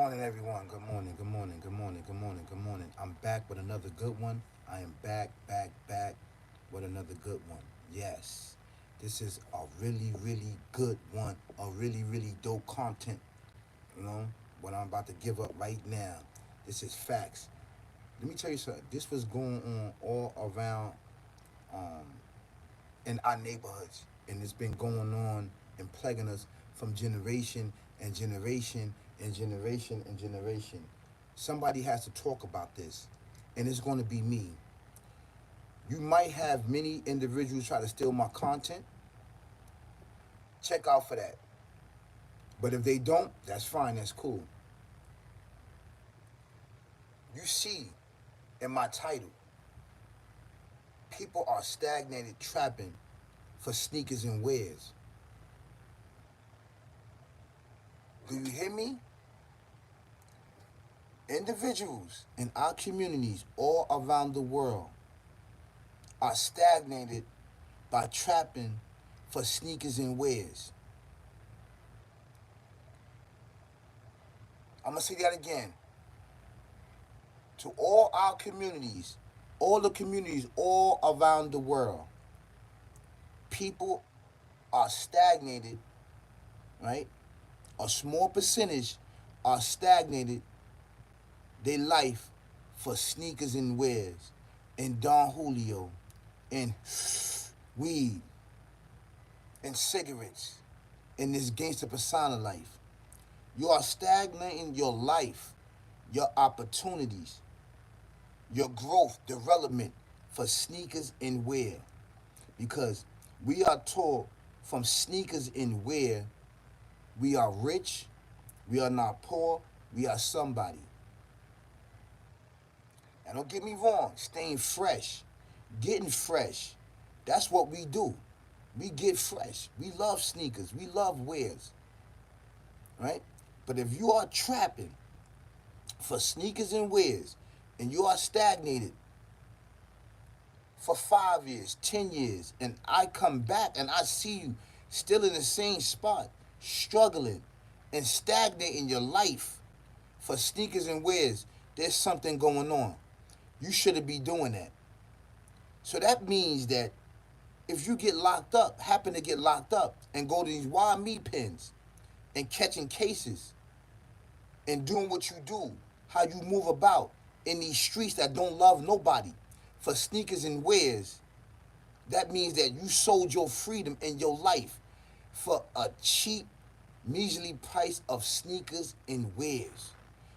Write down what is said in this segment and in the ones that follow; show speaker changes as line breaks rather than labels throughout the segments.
morning, everyone. Good morning, good morning, good morning, good morning, good morning. I'm back with another good one. I am back with another good one. Yes, this is a really good one. A really dope content. You know, what I'm about to give up right now. This is facts. Let me tell you something. This was going on all around um, in our neighborhoods, and it's been going on and plaguing us from generation and generation and generation and generation. Somebody has to talk about this, and it's going to be me. You might have many individuals try to steal my content. Check out for that. But if they don't, that's fine. That's cool. You see in my title, people are stagnated trapping for sneakers and wares. Do you hear me? Individuals in our communities all around the world are stagnated by trapping for sneakers and wares. I'm going to say that again. To all our communities, all the communities all around the world, people are stagnated, right? A small percentage are stagnated their life for sneakers and wares and Don Julio and weed and cigarettes in this gangster persona life. You are stagnating your life, your opportunities, your growth, development for sneakers and wear. Because we are taught from sneakers and wear, we are rich, we are not poor, we are somebody. And don't get me wrong, staying fresh, getting fresh, that's what we do. We get fresh. We love sneakers. We love wears, right? But if you are trapping for sneakers and wears and you are stagnated for 5 years, 10 years, and I come back and I see you still in the same spot, struggling and stagnating your life for sneakers and wears, there's something going on. You shouldn't be doing that. So that means that if you get locked up, happen to get locked up, and go to these why me pens and catching cases and doing what you do, how you move about in these streets that don't love nobody for sneakers and wares, that means that you sold your freedom and your life for a cheap, measly price of sneakers and wares.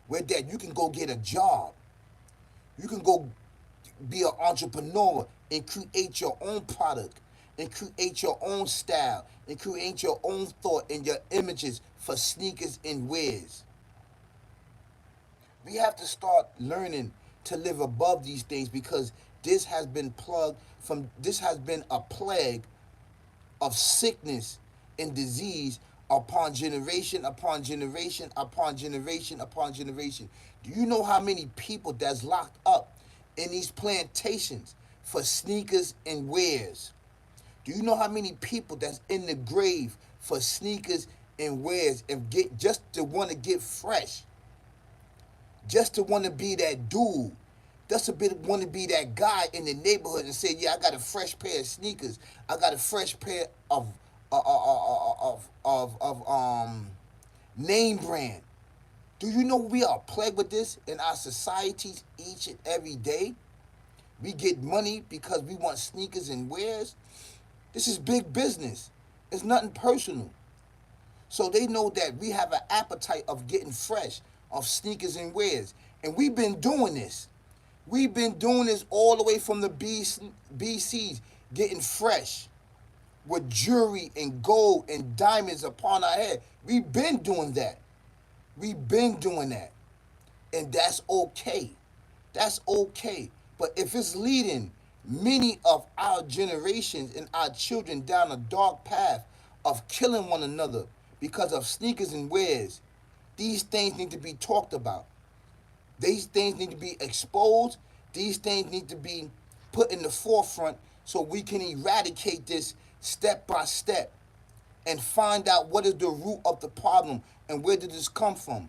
Where that you can go get a job. You can go be an entrepreneur and create your own product and create your own style and create your own thought and your images for sneakers and wares. We have to start learning to live above these things because this has been a plague of sickness and disease upon generation upon generation upon generation upon generation. Do you know how many people that's locked up in these plantations for sneakers and wares? Do you know how many people that's in the grave for sneakers and wares and get just to want to get fresh, just to want to be that dude, just to want to be that guy in the neighborhood and say, yeah, I got a fresh pair of sneakers, I got a fresh pair of name brand. Do you know we are plagued with this in our societies each and every day? We get money because we want sneakers and wares. This is big business. It's nothing personal. So they know that we have an appetite of getting fresh, of sneakers and wares. And we've been doing this. We've been doing this all the way from the BCs, getting fresh with jewelry and gold and diamonds upon our head. We've been doing that. We've been doing that. And that's okay. That's okay. But if it's leading many of our generations and our children down a dark path of killing one another because of sneakers and wares, these things need to be talked about. These things need to be exposed. These things need to be put in the forefront so we can eradicate this step by step and find out what is the root of the problem and where did this come from.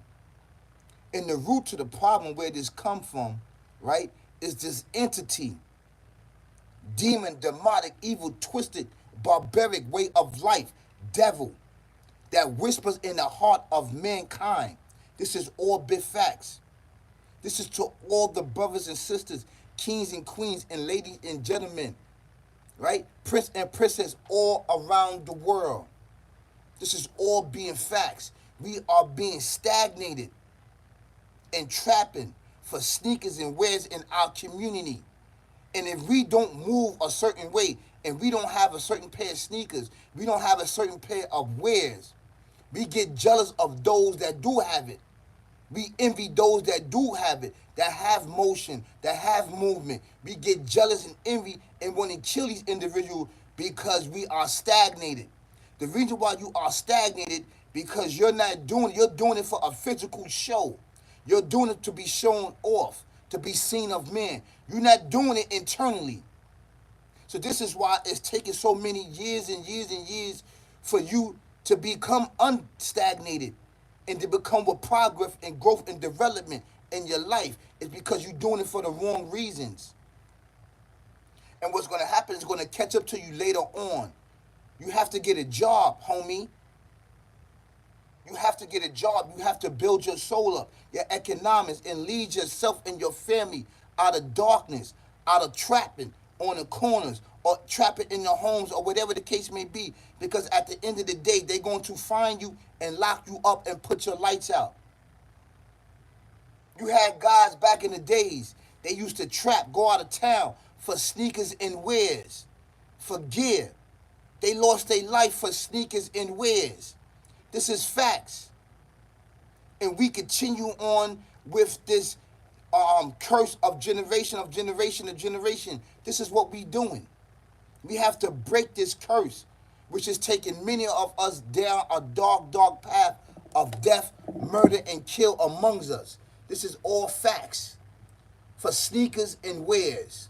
And the root to the problem where this come from, right, is this entity, demon, demonic, evil, twisted, barbaric way of life, devil, that whispers in the heart of mankind. This is all big facts. This is to all the brothers and sisters, kings and queens, and ladies and gentlemen, right? Prince and princess all around the world. This is all being facts. We are being stagnated and trapping for sneakers and wares in our community. And if we don't move a certain way and we don't have a certain pair of sneakers, we don't have a certain pair of wares, we get jealous of those that do have it. We envy those that do have it, that have motion, that have movement. We get jealous and envy and want to kill these individuals because we are stagnated. The reason why you are stagnated because you're not doing it, you're doing it for a physical show. You're doing it to be shown off, to be seen of men. You're not doing it internally. So this is why it's taken so many years and years and years for you to become unstagnated and to become with progress and growth and development in your life. It's because you're doing it for the wrong reasons. And what's going to happen is going to catch up to you later on. You have to get a job, homie. You have to get a job. You have to build your soul up, your economics, and lead yourself and your family out of darkness, out of trapping on the corners or trapping in your homes or whatever the case may be. Because at the end of the day, they're going to find you and lock you up and put your lights out. You had guys back in the days, they used to trap, go out of town for sneakers and wares, for gear. They lost their life for sneakers and wares. This is facts. And we continue on with this curse of generation of generation to generation. This is what we doing. We have to break this curse, which is taking many of us down a dark, dark path of death, murder, and kill amongst us. This is all facts for sneakers and wares.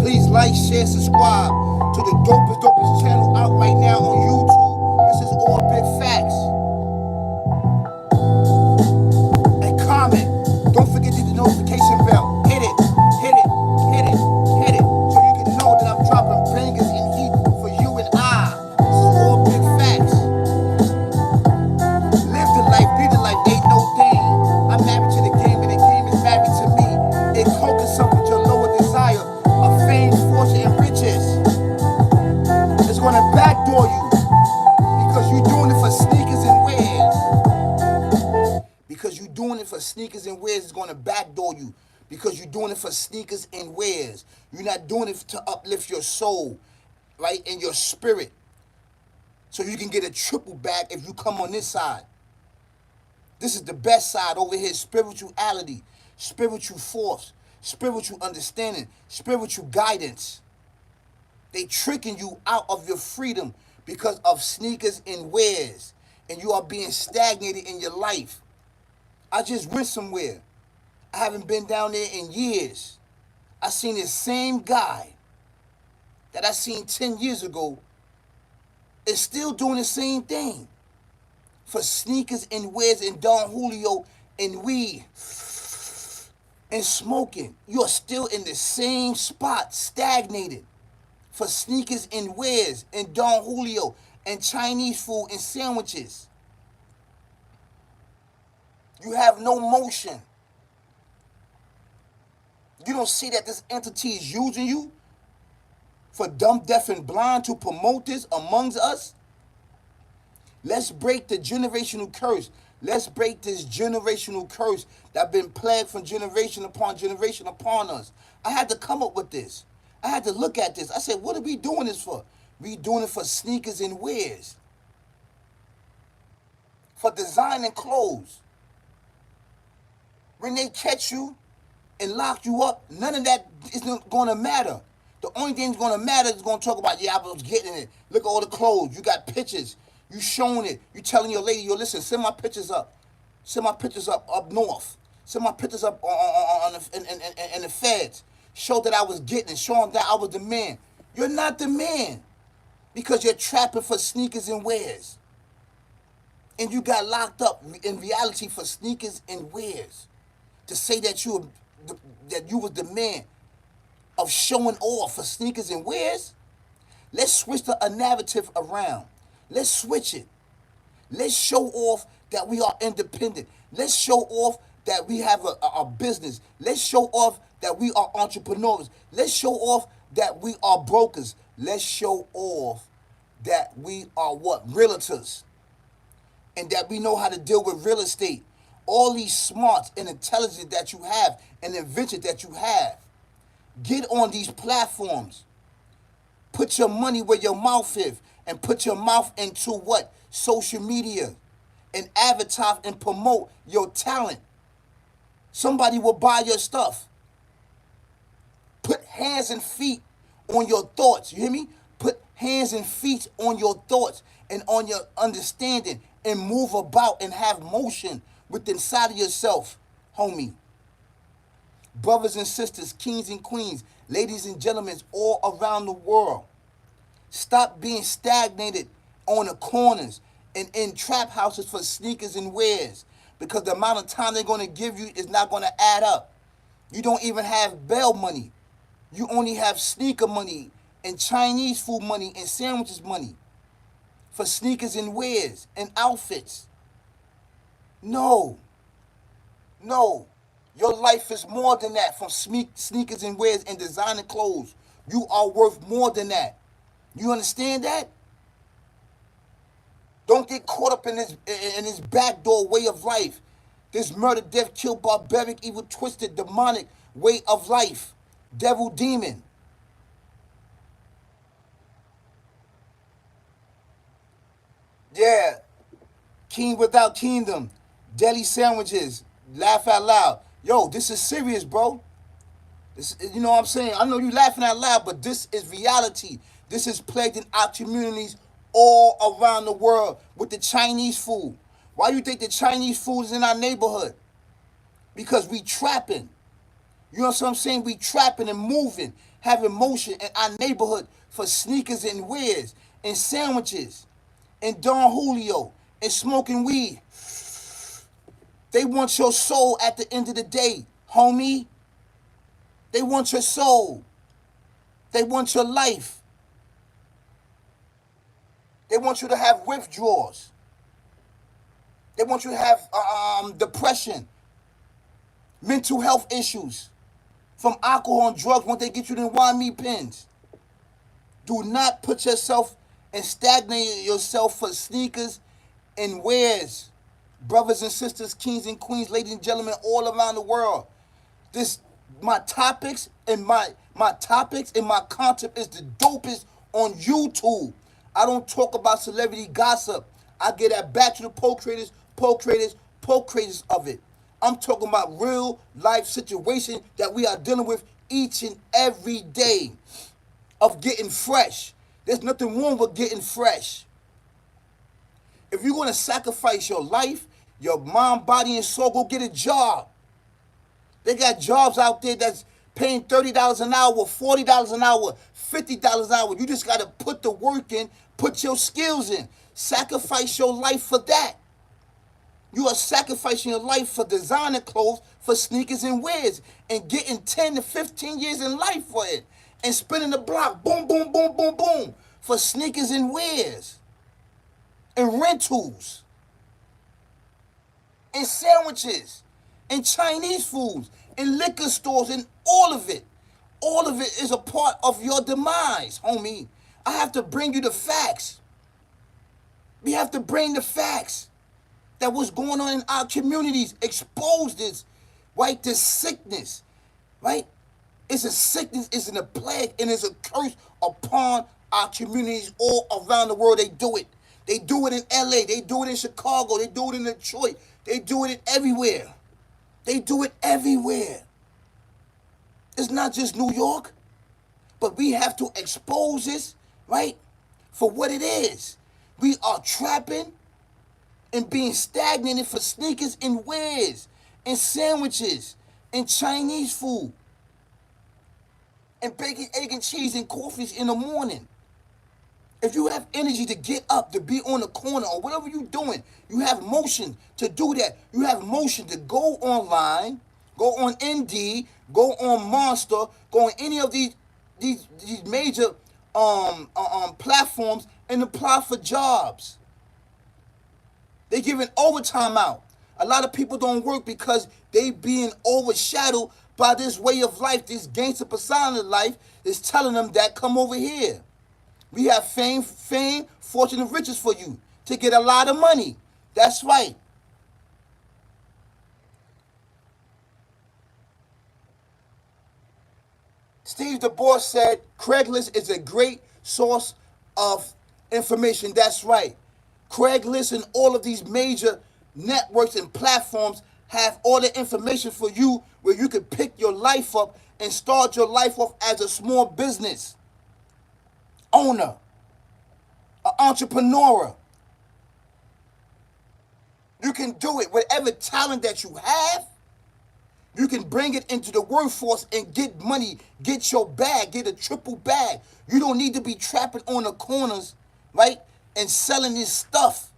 Please like, share, subscribe to the dopest channel out right now on YouTube. This is all big facts. And comment. Don't forget to hit the notification bell. Hit it, hit it, hit it, hit it. So you can know that I'm dropping bangers and heat for you and I. This is all big facts. Live the life, be the life, ain't no thing. I'm married to the game and the game is married to me. It conquers something with your lower desire of fame, fortune, and riches. It's gonna backdoor you because you're doing it for sneakers and wares. Because you're doing it for sneakers and wares, it's gonna backdoor you. Because you're doing it for sneakers and wares. You're not doing it to uplift your soul, right, and your spirit. So you can get a triple back if you come on this side. This is the best side over here, spirituality, spiritual force, spiritual understanding, spiritual guidance. They tricking you out of your freedom because of sneakers and wares. And you are being stagnated in your life. I just went somewhere. I haven't been down there in years. I seen this same guy that I seen 10 years ago is still doing the same thing. For sneakers and wares and Don Julio and weed and smoking. You're still in the same spot, stagnated. For sneakers and wares and Don Julio and Chinese food and sandwiches. You have no motion. You don't see that this entity is using you for dumb, deaf, and blind to promote this amongst us? Let's break the generational curse. Let's break this generational curse that's been plagued from generation upon us. I had to come up with this. I had to look at this. I said, what are we doing this for? We doing it for sneakers and wares. For designing clothes. When they catch you and lock you up, none of that is going to matter. The only thing that's going to matter is going to talk about, yeah, I was getting it. Look at all the clothes. You got pictures. You showing it. You telling your lady, yo, listen, send my pictures up. Send my pictures up north. Send my pictures up in the feds. Show that I was getting it. Show them that I was the man. You're not the man because you're trapping for sneakers and wares. And you got locked up in reality for sneakers and wares. To say that you was the man of showing off for sneakers and wares. Let's switch a narrative around. Let's switch it. Let's show off that we are independent. Let's show off that we have a business. Let's show off that we are entrepreneurs. Let's show off that we are brokers. Let's show off that we are what? Realtors. And that we know how to deal with real estate. All these smarts and intelligence that you have and invention that you have. Get on these platforms. Put your money where your mouth is and put your mouth into what? Social media. And advertise and promote your talent. Somebody will buy your stuff. Put hands and feet on your thoughts. You hear me? Put hands and feet on your thoughts and on your understanding and move about and have motion within inside of yourself, homie. Brothers and sisters, kings and queens, ladies and gentlemen, all around the world. Stop being stagnated on the corners and in trap houses for sneakers and wares, because the amount of time they're going to give you is not going to add up. You don't even have bail money. You only have sneaker money and Chinese food money and sandwiches money for sneakers and wares and outfits. No. Your life is more than that from sneakers and wares and designer clothes. You are worth more than that. You understand that? Don't get caught up in this backdoor way of life. This murder, death, kill, barbaric, evil, twisted, demonic way of life. Devil, demon. Yeah. King without kingdom. Deli sandwiches. Laugh out loud. Yo, this is serious, bro. This, you know what I'm saying? I know you laughing out loud, but this is reality. This is plagued in our communities all around the world with the Chinese food. Why do you think the Chinese food is in our neighborhood? Because we trapping. You know what I'm saying? We trapping and moving, having motion in our neighborhood for sneakers and wares and sandwiches and Don Julio and smoking weed. They want your soul at the end of the day, homie. They want your soul. They want your life. They want you to have withdrawals. They want you to have depression, mental health issues from alcohol and drugs once they get you to wine me pins. Do not put yourself and stagnate yourself for sneakers and wares. Brothers and sisters, kings and queens, ladies and gentlemen, all around the world. This my topics and my content is the dopest on YouTube. I don't talk about celebrity gossip. I get that back to the co-creators of it. I'm talking about real life situation that we are dealing with each and every day of getting fresh. There's nothing wrong with getting fresh. If you're going to sacrifice your life, your mind, body, and soul, go get a job. They got jobs out there that's paying $30 an hour, $40 an hour, $50 an hour. You just got to put the work in, put your skills in. Sacrifice your life for that. You are sacrificing your life for designer clothes, for sneakers and wares, and getting 10 to 15 years in life for it. And spinning the block, boom, boom, boom, boom, boom, for sneakers and wares. And rentals. And sandwiches. And Chinese foods. And liquor stores. And all of it. All of it is a part of your demise, homie. I have to bring you the facts. We have to bring the facts. That what's going on in our communities, expose this, right? This sickness, right? It's a sickness, it's a plague, and it's a curse upon our communities all around the world. They do it. They do it in LA, they do it in Chicago, they do it in Detroit, they do it everywhere. They do it everywhere. It's not just New York, but we have to expose this, right? For what it is. We are trapping and being stagnated for sneakers and wares and sandwiches and Chinese food and bacon, egg, and cheese and coffees in the morning. If you have energy to get up, to be on the corner or whatever you're doing, you have motion to do that. You have motion to go online, go on Indeed, go on Monster, go on any of these major platforms and apply for jobs. They giving overtime out. A lot of people don't work because they being overshadowed by this way of life, this gangster persona life is telling them that come over here. We have fame, fortune, and riches for you to get a lot of money. That's right. Steve the Boss said Craigslist is a great source of information. That's right. Craigslist and all of these major networks and platforms have all the information for you where you can pick your life up and start your life off as a small business owner, an entrepreneur. You can do it. Whatever talent that you have, you can bring it into the workforce and get money, get your bag, get a triple bag. You don't need to be trapping on the corners, right? And selling this stuff,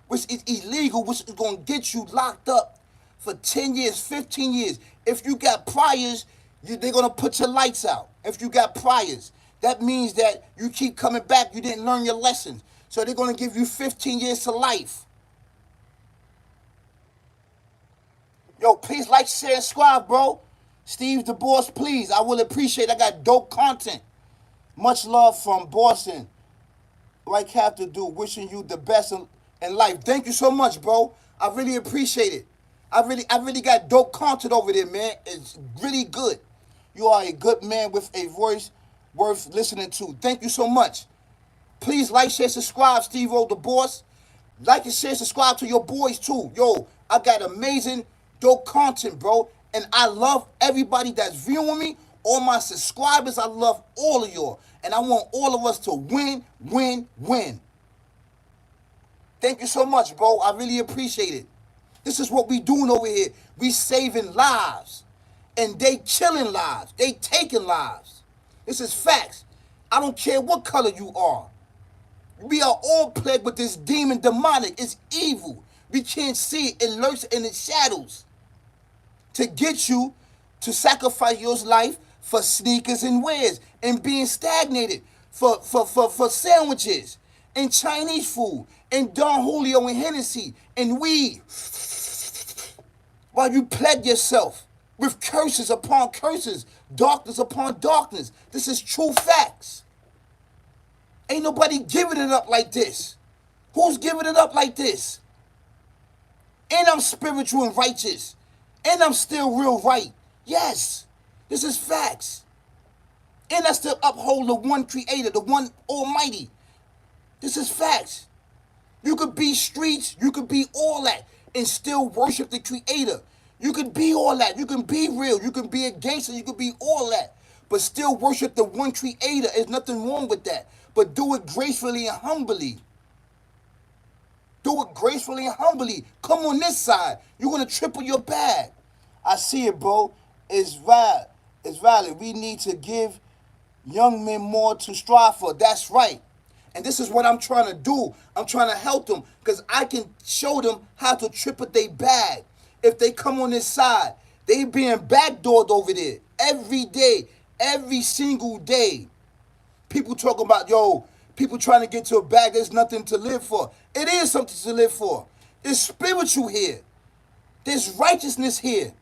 which is illegal, which is going to get you locked up for 10 years, 15 years. If you got priors, they're going to put your lights out. If you got priors, that means that you keep coming back. You didn't learn your lessons. So they're going to give you 15 years to life. Yo, please like, share, and subscribe, bro. Steve the Boss, please. I will appreciate it. I got dope content. Much love from Boston. Like have to do. Wishing you the best in life. Thank you so much, bro. I really appreciate it. I really got dope content over there, man. It's really good. You are a good man with a voice worth listening to. Thank you so much. Please like, share, subscribe, Steve O the Boss. Like and share, subscribe to your boys too. Yo, I got amazing dope content, bro. And I love everybody that's viewing me. All my subscribers, I love all of y'all. And I want all of us to win, win, win. Thank you so much, bro. I really appreciate it. This is what we doing over here. We saving lives. And they killing lives. They taking lives. This is facts. I don't care what color you are. We are all plagued with this demon demonic. It's evil. We can't see it. It lurks in the shadows to get you to sacrifice your life for sneakers and wares and being stagnated for sandwiches and Chinese food and Don Julio and Hennessy and weed while you plague yourself with curses upon curses, darkness upon darkness. This is true facts. Ain't nobody giving it up like this. Who's giving it up like this? And I'm spiritual and righteous. And I'm still real right. Yes, this is facts. And I still uphold the one creator, the one almighty. This is facts. You could be streets, you could be all that, and still worship the creator. You could be all that. You can be real. You can be a gangster. You could be all that. But still worship the one creator. There's nothing wrong with that. But do it gracefully and humbly. Do it gracefully and humbly. Come on this side. You're going to triple your bag. I see it, bro. It's valid. It's valid. We need to give young men more to strive for. That's right. And this is what I'm trying to do. I'm trying to help them because I can show them how to triple their bag. If they come on this side, they being backdoored over there every day, every single day. People talking about, yo, people trying to get to a bag, there's nothing to live for. It is something to live for. There's spiritual here. There's righteousness here.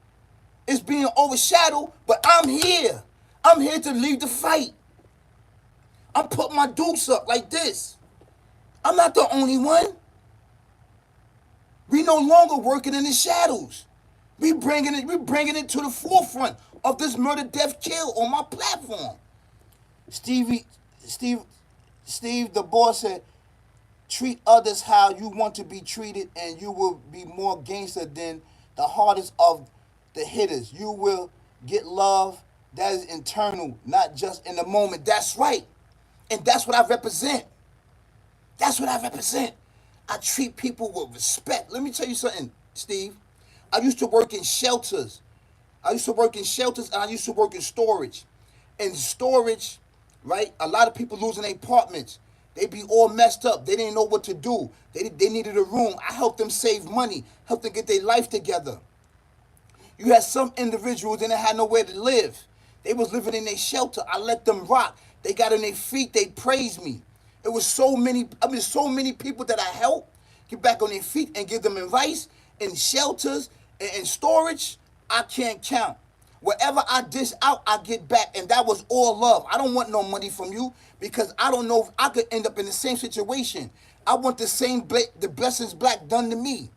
It's being overshadowed, but I'm here. I'm here to lead the fight. I'm putting my dukes up like this. I'm not the only one. We no longer working in the shadows. We bringing it to the forefront of this murder, death, kill on my platform. Steve the Boss said, treat others how you want to be treated and you will be more gangster than the hardest of the hitters. You will get love that is internal, not just in the moment. That's right. And that's what I represent. That's what I represent. I treat people with respect. Let me tell you something, Steve. I used to work in shelters. And I used to work in storage. In storage, right? A lot of people losing their apartments. They be all messed up. They didn't know what to do. They needed a room. I helped them save money, helped them get their life together. You had some individuals that had nowhere to live. They was living in their shelter. I let them rock. They got on their feet. They praised me. It was so many. I mean, so many people that I helped get back on their feet and give them advice in shelters and storage. I can't count. Whatever I dish out, I get back, and that was all love. I don't want no money from you because I don't know if I could end up in the same situation. I want the same the blessings black done to me.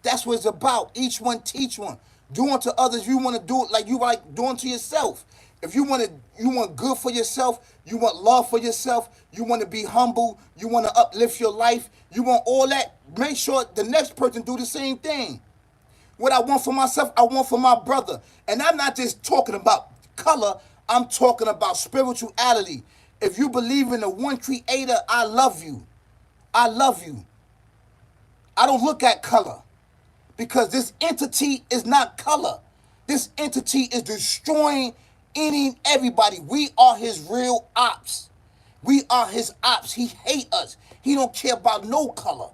That's what it's about. Each one teach one. Do unto others. You want to do it like you like doing to yourself. If you want good for yourself. You want love for yourself. You want to be humble. You want to uplift your life. You want all that. Make sure the next person do the same thing. What I want for myself, I want for my brother. And I'm not just talking about color. I'm talking about spirituality. If you believe in the one creator, I love you. I love you. I don't look at color. Because this entity is not color. This entity is destroying any and everybody. We are his real ops. We are his ops. He hate us. He don't care about no color.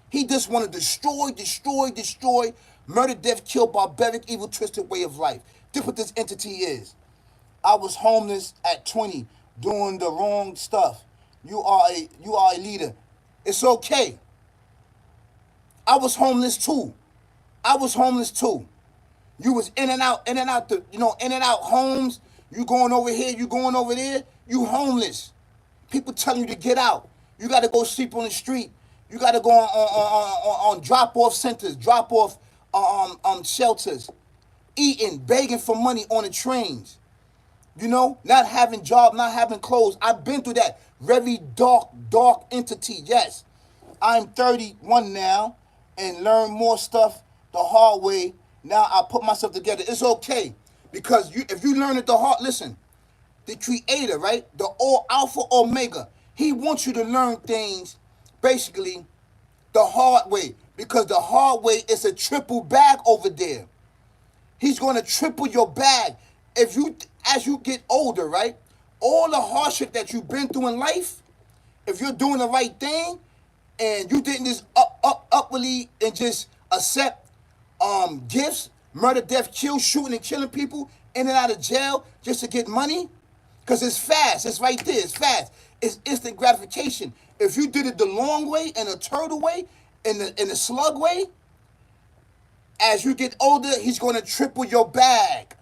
He just want to destroy, destroy, destroy, murder, death, kill, barbaric, evil, twisted way of life. This what this entity is. I was homeless at 20, doing the wrong stuff. You are a leader. It's okay. I was homeless too. I was homeless too. You was in and out in and out homes. You going over here, you going over there. You homeless. People telling you to get out. You got to go sleep on the street. You got to go on drop-off centers, drop-off shelters, eating, begging for money on the trains. Not having job, not having clothes. I've been through that very dark, dark entity. Yes, I'm 31 now and learn more stuff the hard way. Now I put myself together. It's okay because if you learn it the hard, listen, the creator, right? The all alpha omega. He wants you to learn things basically the hard way because the hard way is a triple bag over there. He's going to triple your bag. As you get older, right? All the hardship that you've been through in life, if you're doing the right thing and you didn't just upwardly and just accept gifts, murder, death, kill, shooting and killing people in and out of jail just to get money, because it's fast. It's right there. It's fast. It's instant gratification. If you did it the long way and the turtle way and the slug way, as you get older, he's going to triple your bag.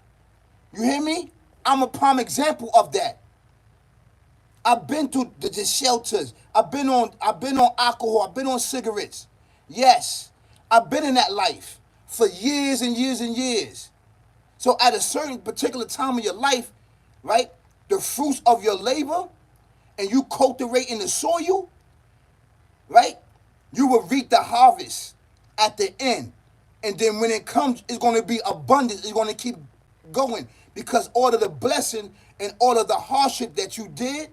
You hear me? I'm a prime example of that. I've been through the shelters. I've been on alcohol. I've been on cigarettes. Yes, I've been in that life for years and years and years. So at a certain particular time of your life, right, the fruits of your labor and you cultivate in the soil, right, you will reap the harvest at the end. And then when it comes, it's going to be abundant. It's going to keep going because all of the blessing and all of the hardship that you did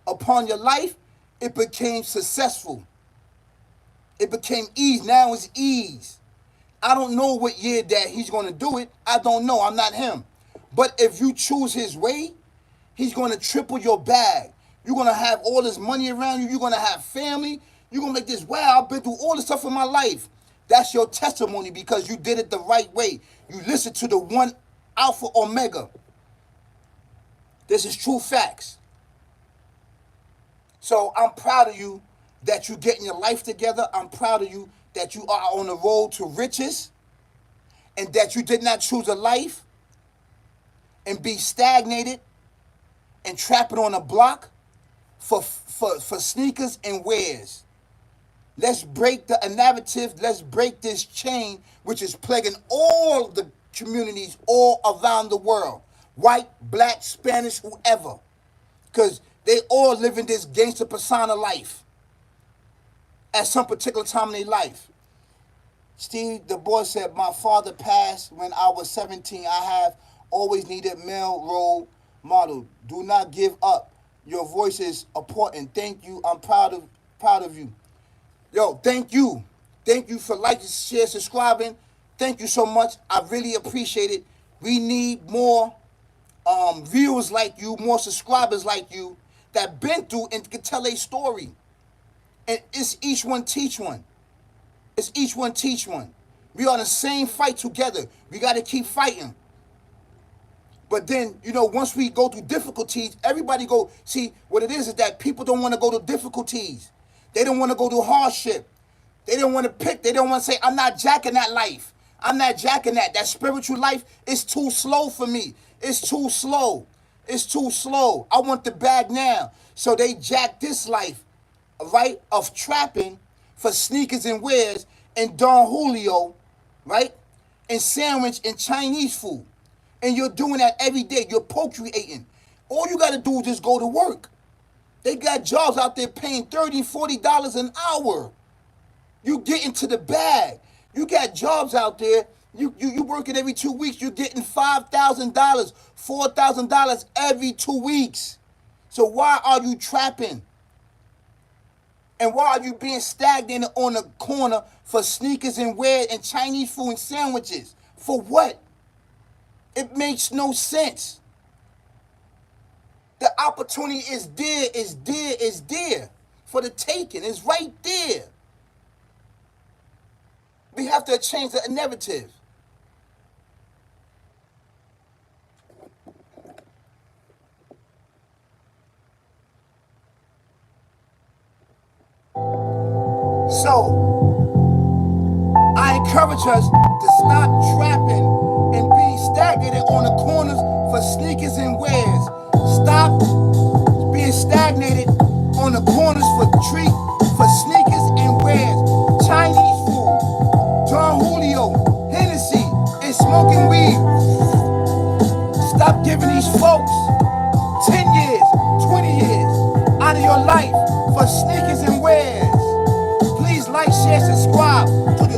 upon your life, it became successful. It became ease. Now it's ease. I don't know what year that he's going to do it. I don't know. I'm not him. But if you choose his way, he's going to triple your bag. You're going to have all this money around you. You're going to have family. You're going to make this, wow, I've been through all this stuff in my life. That's your testimony because you did it the right way. You listened to the one alpha omega. This is true facts. So I'm proud of you that you're getting your life together. I'm proud of you that you are on the road to riches and that you did not choose a life and be stagnated and trapping on a block for sneakers and wares. Let's break the narrative. Let's break this chain which is plaguing all the communities all around the world. White, black, Spanish, whoever. Because they all live in this gangster persona life at some particular time in their life. Steve, the boy said, my father passed when I was 17. I have always needed male role model. Do not give up. Your voice is important. Thank you. I'm proud of you. Yo, thank you. Thank you for liking, share, subscribing. Thank you so much. I really appreciate it. We need more viewers like you, more subscribers like you that been through and can tell a story. And it's each one teach one. It's each one teach one. We are in the same fight together. We got to keep fighting. But then, once we go through difficulties, everybody go, see, what it is that people don't want to go to difficulties. They don't want to go through hardship. They don't want to pick. They don't want to say, I'm not jacking that life. I'm not jacking that. That spiritual life is too slow for me. It's too slow. It's too slow. I want the bag now. So they jack this life, right, of trapping for sneakers and wares and Don Julio, right, and sandwich and Chinese food. And you're doing that every day. You're procreating. All you got to do is just go to work. They got jobs out there paying $30, $40 an hour. You get into the bag. You got jobs out there. You working every 2 weeks. You're getting $5,000, $4,000 every 2 weeks. So why are you trapping? And why are you being stagnated on the corner for sneakers and wear and Chinese food and sandwiches? For what? It makes no sense. The opportunity is there for the taking. It's right there. We have to change the narrative. So, I encourage us to stop trapping and being stagnated on the corners for sneakers and wares. Stop being stagnated on the corners for sneakers and wares. Chinese food, Don Julio, Hennessy, and smoking weed. Stop giving these folks 10 years, 20 years out of your life for sneakers and wares. Please like, share, subscribe to